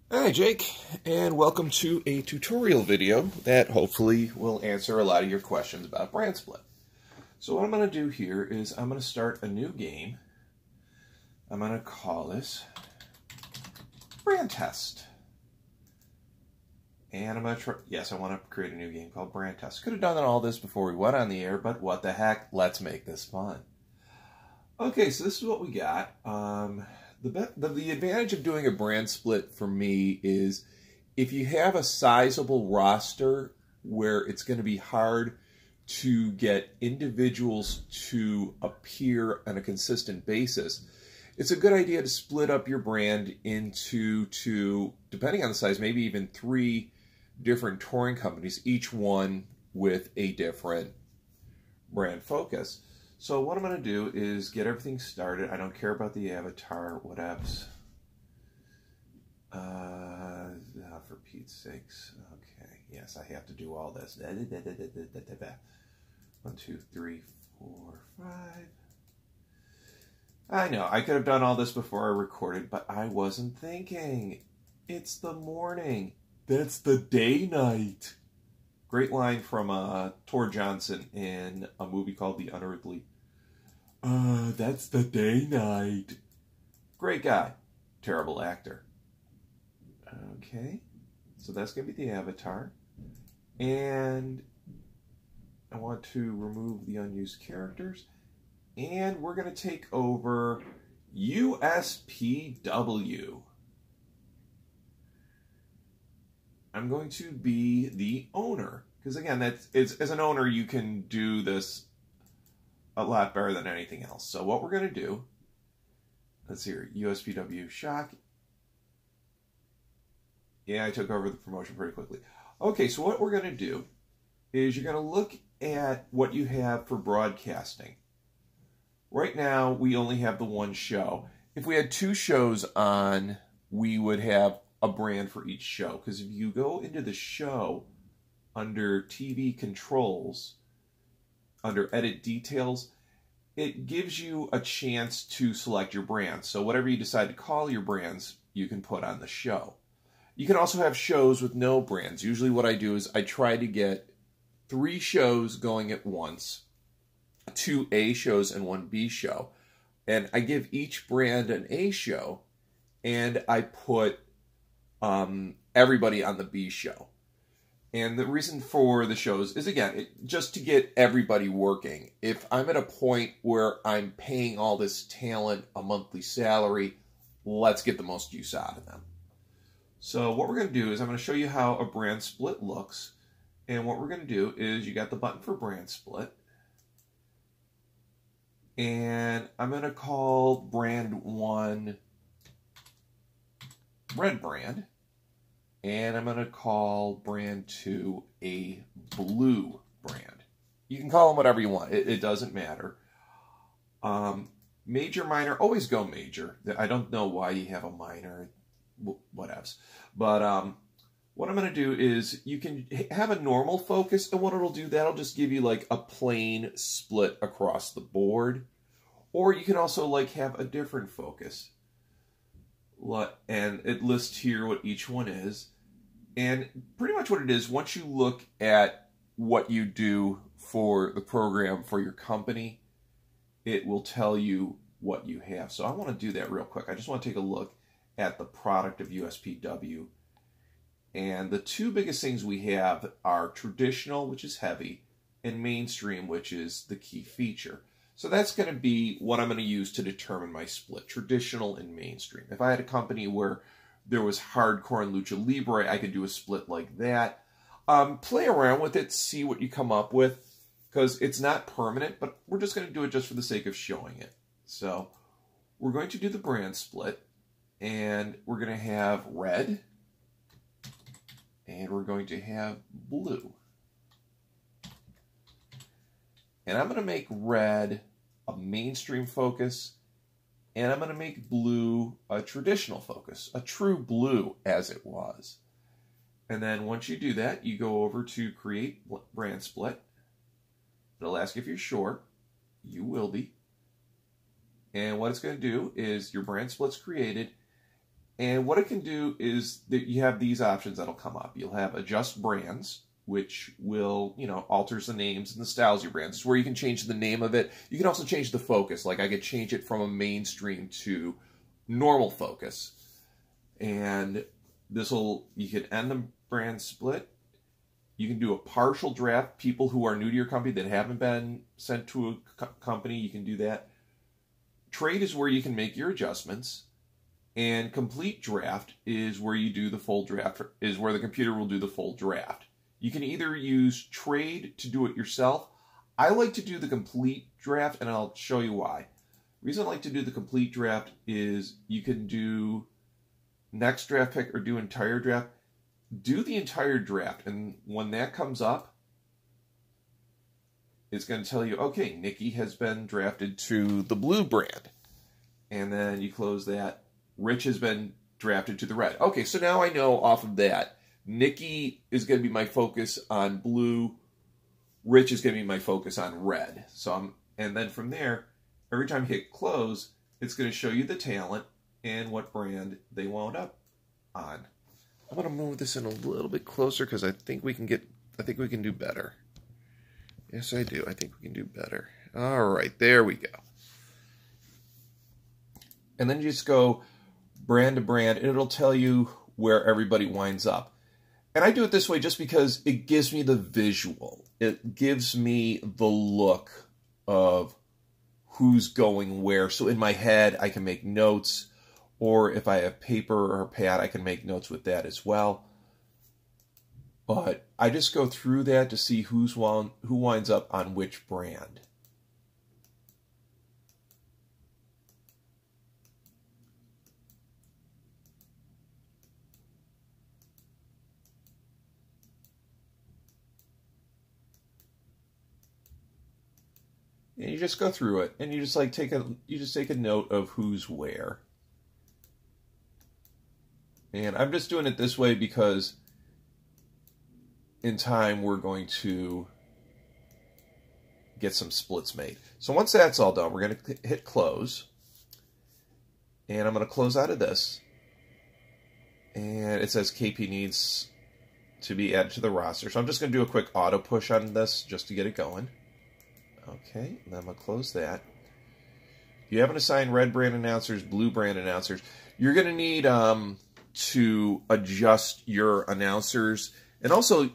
Hi Jake, and welcome to a tutorial video that hopefully will answer a lot of your questions about brand split. So what I'm going to do here is I'm going to start a new game. I'm going to call this Brand Test. And I'm going to try, yes, I want to create a new game called Brand Test. Could have done all this before we went on the air, but what the heck, let's make this fun. Okay, so this is what we got. The advantage of doing a brand split for me is if you have a sizable roster where it's going to be hard to get individuals to appear on a consistent basis, it's a good idea to split up your brand into two, depending on the size, maybe even 3 different touring companies, each one with a different brand focus. So what I'm going to do is get everything started. I don't care about the avatar, whatevs. For Pete's sakes. Okay, yes, I have to do all this. 1, 2, 3, 4, 5. I know, I could have done all this before I recorded, but I wasn't thinking. It's the morning. That's the day-night. Great line from Tor Johnson in a movie called The Unearthly. That's the day-night. Great guy. Terrible actor. Okay. So that's going to be the avatar. And I want to remove the unused characters. And we're going to take over USPW. I'm going to be the owner. Because again, as an owner, you can do this a lot better than anything else. So what we're going to do, let's see here, USPW Shock. Yeah, I took over the promotion pretty quickly. Okay, so what we're going to do is you're going to look at what you have for broadcasting. Right now, we only have the one show. If we had 2 shows on, we would have a brand for each show. Because if you go into the show under TV controls, under edit details, it gives you a chance to select your brands. So whatever you decide to call your brands, you can put on the show. You can also have shows with no brands. Usually what I do is I try to get 3 shows going at once, 2 A shows and 1 B show. And I give each brand an A show, and I put everybody on the B show. And the reason for the shows is, again, just to get everybody working. If I'm at a point where I'm paying all this talent a monthly salary, let's get the most use out of them. So what we're going to do is I'm going to show you how a brand split looks. And what we're going to do is you got the button for brand split. And I'm going to call brand 1 red brand. And I'm going to call brand 2 a blue brand. You can call them whatever you want. It doesn't matter. Major, minor, always go major. I don't know why you have a minor, whatevs. But what I'm going to do is you can have a normal focus, and what it'll do, that'll just give you like a plain split across the board. Or you can also like have a different focus. And it lists here what each one is. And pretty much what it is, once you look at what you do for the program for your company, it will tell you what you have. So I want to do that real quick. I just want to take a look at the product of USPW. And the 2 biggest things we have are traditional, which is heavy, and mainstream, which is the key feature. So that's going to be what I'm going to use to determine my split, traditional and mainstream. If I had a company where there was hardcore and lucha libre, I could do a split like that. Play around with it, see what you come up with, because it's not permanent, but we're just going to do it just for the sake of showing it. So we're going to do the brand split, and we're going to have red, and we're going to have blue. And I'm going to make red a mainstream focus, and I'm going to make blue a traditional focus, a true blue as it was. And then once you do that, you go over to create brand split. It'll ask if you're sure. You will be. And what it's going to do is your brand split's created, And what it can do is that you have these options that'll come up. You'll have adjust brands, which will, alters the names and the styles of your brands. It's where you can change the name of it. You can also change the focus. Like I could change it from a mainstream to normal focus. And you can end the brand split. You can do a partial draft. People who are new to your company that haven't been sent to a company, you can do that. Trade is where you can make your adjustments. And complete draft is where you do the full draft, is where the computer will do the full draft. You can either use trade to do it yourself. I like to do the complete draft, and I'll show you why. The reason I like to do the complete draft is you can do next draft pick or do entire draft. Do the entire draft, and when that comes up, it's going to tell you, okay, Nikki has been drafted to the blue brand. And then you close that. Rich has been drafted to the red. Okay, so now I know off of that, Nikki is going to be my focus on blue. Rich is going to be my focus on red. And then from there, every time you hit close, it's going to show you the talent and what brand they wound up on. I'm going to move this in a little bit closer because I think we can do better. Yes, I do. I think we can do better. All right, there we go. And then you just go brand to brand, and it'll tell you where everybody winds up. And I do it this way just because it gives me the visual. It gives me the look of who's going where. So in my head, I can make notes. Or if I have paper or a pad, I can make notes with that as well. But I just go through that to see who winds up on which brand. And you just go through it, and you just take a note of who's where. And I'm just doing it this way because in time we're going to get some splits made. So once that's all done, we're going to hit close. And I'm going to close out of this. And it says KP needs to be added to the roster. So I'm just going to do a quick auto push on this just to get it going. Okay, and then I'm going to close that. You haven't assigned red brand announcers, blue brand announcers. You're going to need to adjust your announcers. And also,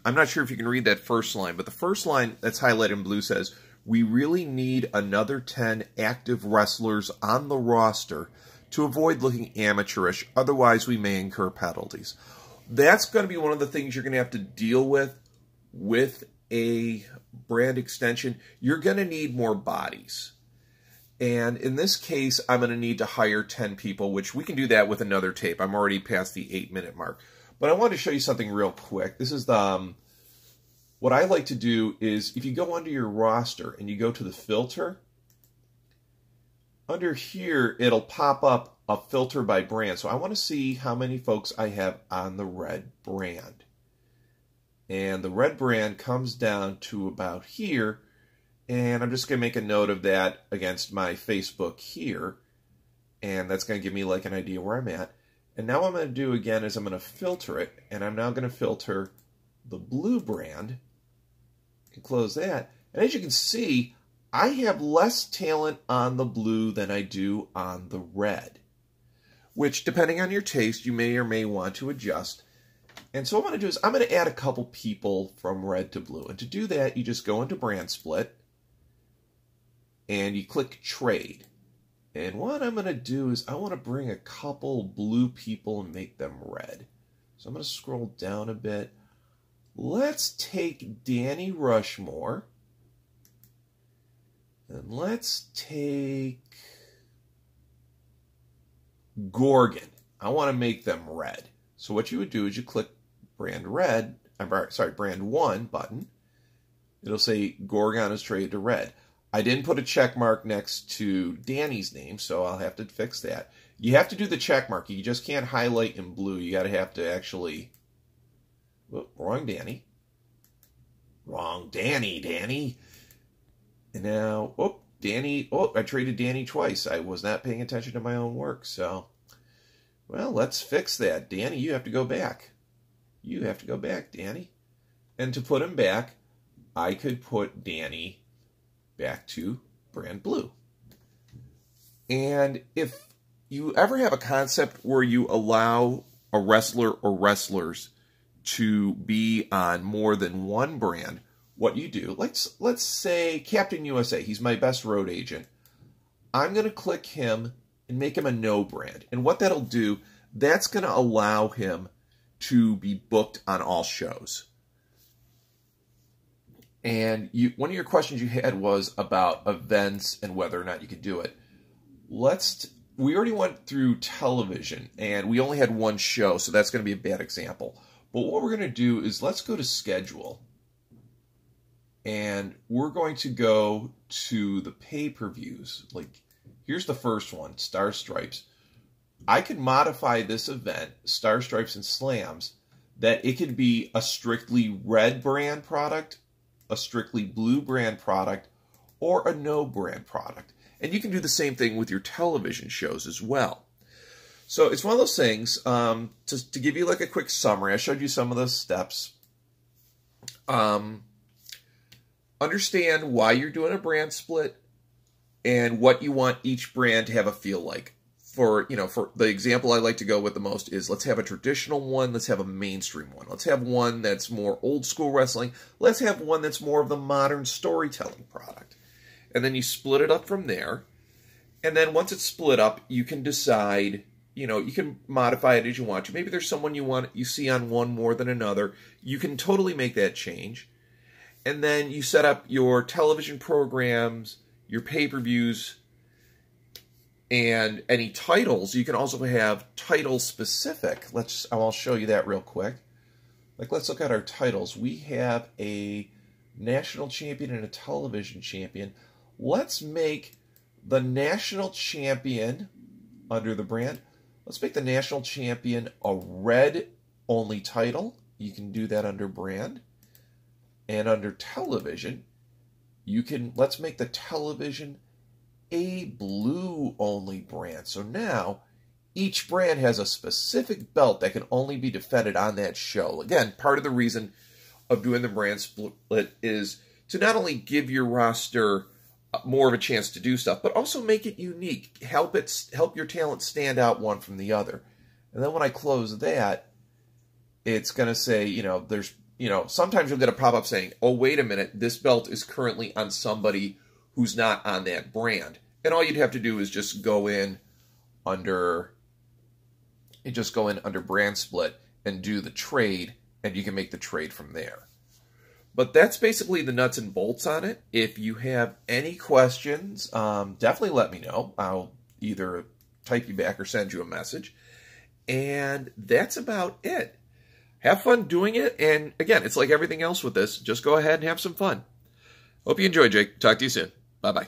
I'm not sure if you can read that first line, but the first line that's highlighted in blue says, we really need another 10 active wrestlers on the roster to avoid looking amateurish. Otherwise, we may incur penalties. That's going to be one of the things you're going to have to deal with a brand extension. You're going to need more bodies. And in this case, I'm going to need to hire 10 people, which we can do that with another tape. I'm already past the 8-minute mark. But I wanted to show you something real quick. This is what I like to do is if you go under your roster and you go to the filter, under here, it'll pop up a filter by brand. So I want to see how many folks I have on the red brand. And the red brand comes down to about here. And I'm just going to make a note of that against my Facebook here. And that's going to give me like an idea where I'm at. And now what I'm going to do again is I'm going to filter it. And I'm now going to filter the blue brand. And close that. And as you can see, I have less talent on the blue than I do on the red. Which, depending on your taste, you may or may want to adjust. And so what I'm going to do is I'm going to add a couple people from red to blue. And to do that, you just go into brand split. And you click trade. And what I'm going to do is I want to bring a couple blue people and make them red. So I'm going to scroll down a bit. Let's take Danny Rushmore. And let's take Gorgon. I want to make them red. So what you would do is you click brand red, brand 1 button. It'll say Gorgon is traded to red. I didn't put a check mark next to Danny's name, so I'll have to fix that. You have to do the check mark. You just can't highlight in blue. You have to actually... Whoop, wrong Danny. Wrong Danny. And now, Danny... I traded Danny twice. I was not paying attention to my own work, so... Well, let's fix that. Danny, you have to go back. You have to go back, Danny. And to put him back, I could put Danny back to brand blue. And if you ever have a concept where you allow a wrestler or wrestlers to be on more than one brand, what you do, let's say Captain USA, he's my best road agent. I'm going to click him and make him a no brand. And what that'll do, that's going to allow him to be booked on all shows. And one of your questions you had was about events and whether or not you could do it. We already went through television, and we only had one show, so that's going to be a bad example. But what we're going to do is let's go to schedule. And we're going to go to the pay-per-views. Like, here's the first one, Star Stripes. I could modify this event, Star Stripes and Slams, that it could be a strictly red brand product, a strictly blue brand product, or a no brand product. And you can do the same thing with your television shows as well. So it's one of those things, to give you like a quick summary, I showed you some of the steps. Understand why you're doing a brand split and what you want each brand to have a feel like. For the example I like to go with the most is, let's have a traditional one, let's have a mainstream one. Let's have one that's more old school wrestling. Let's have one that's more of the modern storytelling product. And then you split it up from there. And then once it's split up, you can decide, you can modify it as you want to. Maybe there's someone you see on one more than another. You can totally make that change. And then you set up your television programs, your pay-per-views, and any titles. You can also have title specific. I'll show you that real quick. Like, let's look at our titles. We have a national champion and a television champion. Let's make the national champion under the brand. Let's make the national champion a red only title. You can do that under brand. And under television, let's make the television a blue only brand. So now each brand has a specific belt that can only be defended on that show. Again, part of the reason of doing the brand split is to not only give your roster more of a chance to do stuff, but also make it unique. Help your talent stand out one from the other. And then when I close that, it's going to say, sometimes you'll get a pop-up saying, oh, wait a minute, this belt is currently on somebody who's not on that brand. And all you'd have to do is just go in under brand split and do the trade, and you can make the trade from there. But that's basically the nuts and bolts on it. If you have any questions, definitely let me know. I'll either type you back or send you a message. And that's about it. Have fun doing it. And again, it's like everything else with this. Just go ahead and have some fun. Hope you enjoyed, Jake. Talk to you soon. Bye-bye.